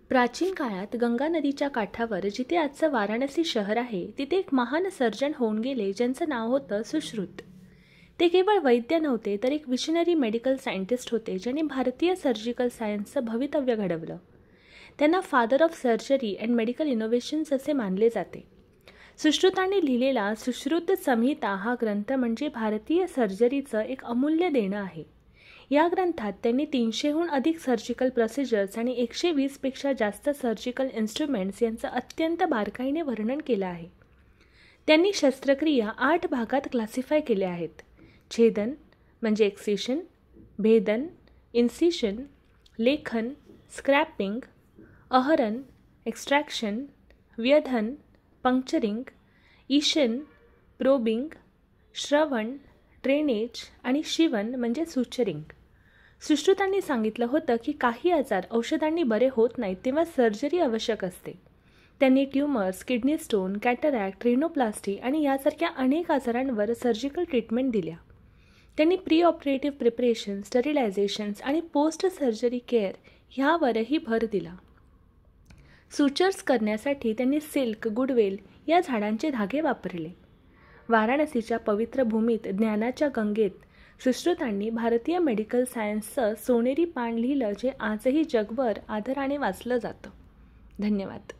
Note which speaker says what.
Speaker 1: प्राचीन काळात गंगा नदीच्या काठावर जिथे आजचं वाराणसी शहर आहे तिथे एक महान सर्जन होऊन गेले ज्यांचं नाव होतं सुश्रुत. ते केवळ वैद्य नव्हते तर एक विशनरी मेडिकल सायंटिस्ट होते ज्यांनी भारतीय सर्जिकल सायन्सचं भवितव्य घडवलं. त्यांना father of surgery and medical innovations असे मानले जाते. सुश्रुतांनी लिहिलेला सुश्रुत संहिता हा ग्रंथ म्हणजे भारतीय सर्जरीचं एक अमूल्य देणं आहे. या ग्रंथात त्यांनी 300हून अधिक सर्जिकल प्रोसिजर्स आणि 120पेक्षा जास्त सर्जिकल इन्स्ट्रुमेंट्स यांचं अत्यंत बारकाईने वर्णन केलं आहे. त्यांनी शस्त्रक्रिया 8 भागात क्लासिफाय केल्या आहेत. छेदन म्हणजे एक्सिशन, भेदन, इन्सिशन, लेखन, स्क्रॅपिंग, अहरण, एक्स्ट्रॅक्शन, व्यधन, पंक्चरिंग, ईशन, प्रोबिंग, श्रवण, ड्रेनेज आणि शिवण म्हणजे सुचरिंग. सुश्रुतांनी सांगितलं होतं की काही आजार औषधांनी बरे होत नाहीत तेव्हा सर्जरी आवश्यक असते. त्यांनी ट्यूमर्स, किडनी स्टोन, कॅटरॅक्ट, रिनोप्लास्टी आणि यासारख्या अनेक आजारांवर सर्जिकल ट्रीटमेंट दिल्या. त्यांनी प्री ऑपरेटिव्ह प्रिपरेशन, स्टरिलायझेशन्स आणि पोस्ट सर्जरी केअर ह्यावरही भर दिला. सुचर्स करण्यासाठी त्यांनी सिल्क, गुडवेल या झाडांचे धागे वापरले. वाराणसीच्या पवित्र भूमीत ज्ञानाच्या गंगेत सुश्रुतांनी भारतीय मेडिकल सायन्सचं सोनेरी पान लिहिलं जे आजही जगभर आदराने वाचलं जातं. धन्यवाद.